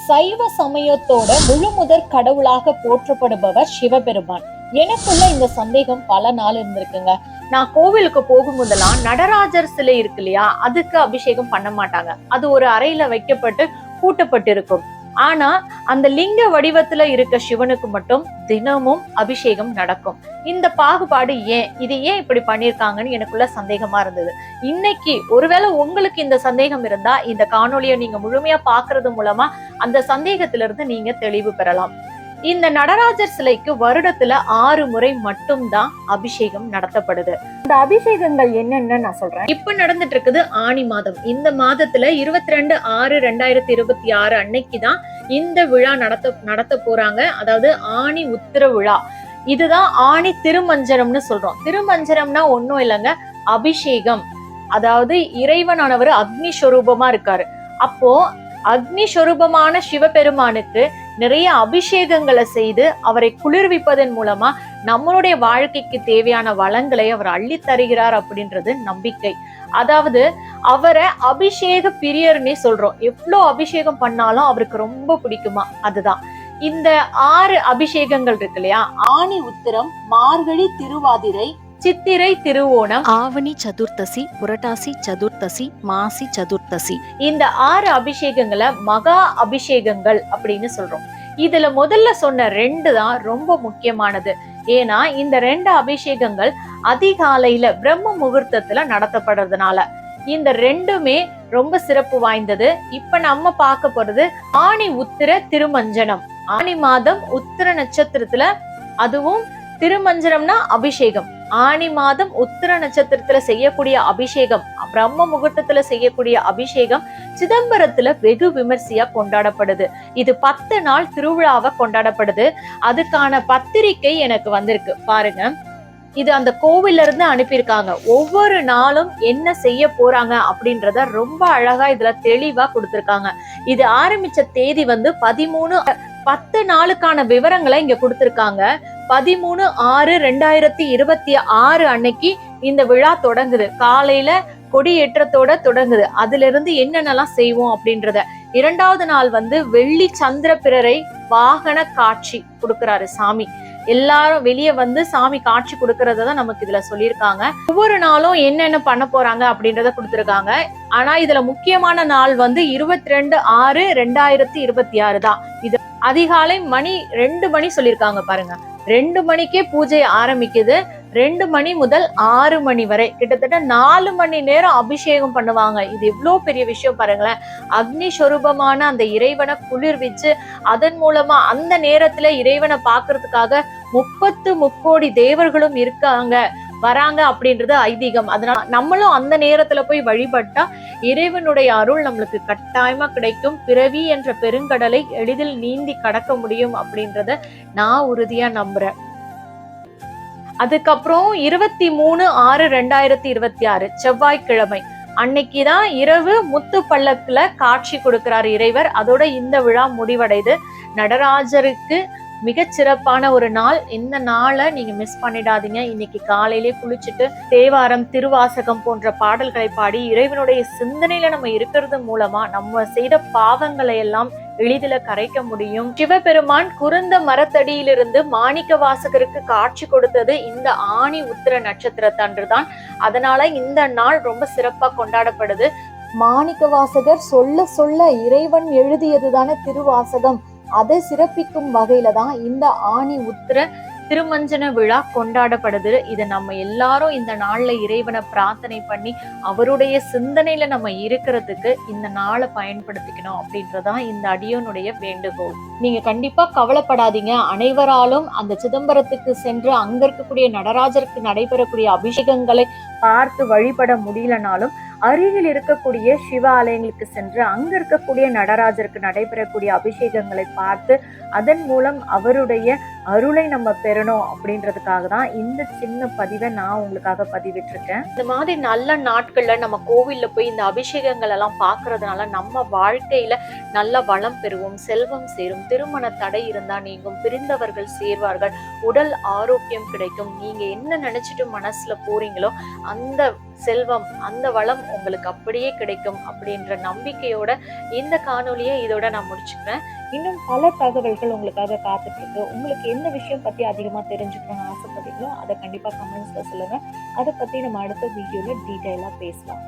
சைவ சமயத்தோட முழுமுதற் கடவுளாக போற்றப்படுபவர் சிவபெருமான். எனக்குள்ள இந்த சந்தேகம் பல நாள் இருந்திருக்குங்க. நான் கோவிலுக்கு போகும்போதெல்லாம் நடராஜர் சிலை இருக்கு இல்லையா, அதுக்கு அபிஷேகம் பண்ண மாட்டாங்க. அது ஒரு அறையில வைக்கப்பட்டு பூட்டப்பட்டு இருக்கும். ஆனா அந்த லிங்க வடிவத்துல இருக்க சிவனுக்கு மட்டும் தினமும் அபிஷேகம் நடக்கும். இந்த பாகுபாடு ஏன், இது ஏன் இப்படி பண்ணிருக்காங்கன்னு எனக்குள்ள சந்தேகமா இருந்தது. இன்னைக்கு ஒருவேளை உங்களுக்கு இந்த சந்தேகம் இருந்தா இந்த காணொலியை நீங்க முழுமையா பாக்குறது மூலமா அந்த சந்தேகத்திலிருந்து நீங்க தெளிவு பெறலாம். இந்த நடராஜர் சிலைக்கு வருடத்துல 6 முறை மட்டும்தான் அபிஷேகம் நடத்தப்படுது. இந்த அபிஷேகங்கள் என்னன்னு நான் சொல்றேன். இப்ப நடந்துட்டு இருக்குது ஆனி மாதம். இந்த மாதத்துல 22/6/2026 அன்னைக்குதான் இந்த விழா நடத்த போறாங்க. அதாவது ஆனி உத்திர விழா. இதுதான் ஆனி திருமஞ்சனம்னு சொல்றோம். திருமஞ்சனம்னா ஒன்னும் இல்லைங்க, அபிஷேகம். அதாவது இறைவனானவர் அக்னி ஸ்வரூபமா இருக்காரு. அப்போ அக்னி ஸ்வரூபமான சிவபெருமானுக்கு நிறைய அபிஷேகங்களை செய்து அவரை குளிர்விப்பதன் மூலமா நம்மளுடைய வாழ்க்கைக்கு தேவையான வளங்களை அவர் அள்ளி தருகிறார் அப்படின்றது நம்பிக்கை. அதாவது அவரை அபிஷேக பிரியர்னே சொல்றோம். எவ்வளவு அபிஷேகம் பண்ணாலும் அவருக்கு ரொம்ப பிடிக்குமா, அதுதான். இந்த 6 அபிஷேகங்கள் இருக்கு இல்லையா, ஆனி உத்திரம், மார்கழி திருவாதிரை, சித்திரை திருவோணம், ஆவணி சதுர்த்தசி, புரட்டாசி சதுர்த்தசி, மாசி சதுர்த்தசி. இந்த 6 அபிஷேகங்களை மகா அபிஷேகங்கள் அப்படின்னு சொல்றோம். இதுல முதல்ல சொன்ன 2 தான் ரொம்ப முக்கியமானது. ஏன்னா இந்த 2 அபிஷேகங்கள் அதிகாலையில பிரம்ம முகூர்த்தத்துல நடத்தப்படுறதுனால இந்த 2மே ரொம்ப சிறப்பு வாய்ந்தது. இப்ப நம்ம பார்க்க போறது ஆனி உத்திர திருமஞ்சனம். ஆனி மாதம் உத்திர நட்சத்திரத்துல, அதுவும் திருமஞ்சனம்னா அபிஷேகம். ஆனி மாதம் உத்திர நட்சத்திரத்துல செய்யக்கூடிய அபிஷேகம், பிரம்ம முகூர்த்தத்துல செய்யக்கூடிய அபிஷேகம் சிதம்பரத்துல வெகு விமர்சையா கொண்டாடப்படுது. இது 10 நாள் திருவிழாவை கொண்டாடப்படுது. அதுக்கான பத்திரிக்கை எனக்கு வந்திருக்கு பாருங்க. இது அந்த கோவில்ல இருந்து அனுப்பியிருக்காங்க. ஒவ்வொரு நாளும் என்ன செய்ய போறாங்க அப்படின்றத ரொம்ப அழகா இதுல தெளிவா கொடுத்திருக்காங்க. இது ஆரம்பிச்ச தேதி 10 நாளுக்கான விவரங்களை இங்க கொடுத்திருக்காங்க. 13/6/2026 அன்னைக்கு இந்த விழா தொடங்குது. காலையில கொடியேற்றத்தோட தொடங்குது. அதுல இருந்து என்னென்னலாம் செய்வோம் அப்படின்றத. 2வது நாள் வெள்ளி சந்திர பிறரை வாகன காட்சி கொடுக்கிறாரு சாமி. எல்லாரும் வெளியே சாமி காட்சி கொடுக்கறதான் நமக்கு இதுல சொல்லியிருக்காங்க. ஒவ்வொரு நாளும் என்னென்ன பண்ண போறாங்க அப்படின்றத கொடுத்திருக்காங்க. ஆனா இதுல முக்கியமான நாள் 22/6/2026 தான். இது அதிகாலை 2 மணி சொல்லியிருக்காங்க பாருங்க. 2 மணிக்கே பூஜை ஆரம்பிக்குது. 2 மணி முதல் 6 மணி வரை கிட்டத்தட்ட 4 மணி நேரம் அபிஷேகம் பண்ணுவாங்க. இது எவ்வளவு பெரிய விஷயம் பாருங்களேன். அக்னி ஸ்வரூபமான அந்த இறைவனை குளிர்விச்சு அதன் மூலமா அந்த நேரத்துல இறைவனை பாக்குறதுக்காக 30 முக்கோடி தேவர்களும் வராங்க அப்படின்றது ஐதீகம். அதனால நம்மளும் அந்த நேரத்துல போய் வழிபட்டா இறைவனுடைய அருள் நம்மளுக்கு கட்டாயமா கிடைக்கும். பிறவி என்ற பெருங்கடலை எளிதில் நீந்தி கடக்க முடியும் அப்படின்றத நான் உறுதியா நம்புறேன். அதுக்கப்புறம் 23/6/2026 செவ்வாய்க்கிழமை அன்னைக்குதான் இரவு முத்து பல்லக்குல காட்சி கொடுக்கிறார் இறைவர். அதோட இந்த விழா முடிவடைது. நடராஜருக்கு மிகச்சிறப்பான ஒரு நாள். இந்த நாளை நீங்க மிஸ் பண்ணிடாதீங்க. இன்னைக்கு காலையிலே குளிச்சுட்டு தேவாரம், திருவாசகம் போன்ற பாடல்களை பாடி இறைவனுடைய சிந்தனையில நம்ம இருக்கிறது மூலமா நம்ம செய்த பாவங்களை எல்லாம் எளிதில கரைக்க முடியும். சிவபெருமான் குருந்த மரத்தடியிலிருந்து மாணிக்க வாசகருக்கு காட்சி கொடுத்தது இந்த ஆனி உத்திர நட்சத்திரத்தன்றுதான். அதனால இந்த நாள் ரொம்ப சிறப்பா கொண்டாடப்படுது. மாணிக்க வாசகர் சொல்ல சொல்ல இறைவன் எழுதியதுதானே திருவாசகம். அதை சிறப்பிக்கும் வகையில தான் இந்த ஆனி உத்திர திருமஞ்சன விழா கொண்டாடப்படுது. இதை நம்ம எல்லாரும் இந்த நாள்ல இறைவனை பிரார்த்தனை பண்ணி அவருடைய சிந்தனையில நம்ம இருக்கிறதுக்கு இந்த நாளை பயன்படுத்திக்கணும் அப்படின்றதான் இந்த அடியோனுடைய வேண்டுகோள். நீங்க கண்டிப்பா கவலைப்படாதீங்க. அனைவராலும் அந்த சிதம்பரத்துக்கு சென்று அங்க இருக்கக்கூடிய நடராஜருக்கு நடைபெறக்கூடிய அபிஷேகங்களை பார்த்து வழிபட முடியலனாலும் அருகில் இருக்கக்கூடிய சிவ ஆலயங்களுக்கு சென்று அங்க இருக்கக்கூடிய நடராஜருக்கு நடைபெறக்கூடிய அபிஷேகங்களை பார்த்து அதன் மூலம் அவருடைய அருளை நம்ம பெறணும் அப்படின்றதுக்காக தான் இந்த சின்ன பதிவை நான் உங்களுக்காக பதிவிட்டிருக்கேன். இந்த மாதிரி நல்ல நாட்கள்ல நம்ம கோவில்ல போய் இந்த அபிஷேகங்கள் எல்லாம் பார்க்கறதுனால நம்ம வாழ்க்கையில நல்ல வளம் பெறுவோம், செல்வம் சேரும், திருமண தடை இருந்தா நீங்கும், பிரிந்தவர்கள் சேர்வார்கள், உடல் ஆரோக்கியம் கிடைக்கும். நீங்க என்ன நினைச்சிட்டு மனசுல போறீங்களோ அந்த செல்வம், அந்த வளம் உங்களுக்கு அப்படியே கிடைக்கும் அப்படின்ற நம்பிக்கையோட இந்த காணொலியை இதோட நான் முடிச்சுக்கிறேன். இன்னும் பல தகவல்கள் உங்களுக்காக காத்துட்டு இருக்கு. உங்களுக்கு எந்த விஷயம் பத்தி அதிகமா தெரிஞ்சுக்கணும்னு ஆசைப்படுறீங்களோ அதை கண்டிப்பா கமெண்ட்ஸ்ல சொல்லுங்க. அதை பத்தி நம்ம அடுத்த வீடியோல டீட்டெயிலா பேசலாம்.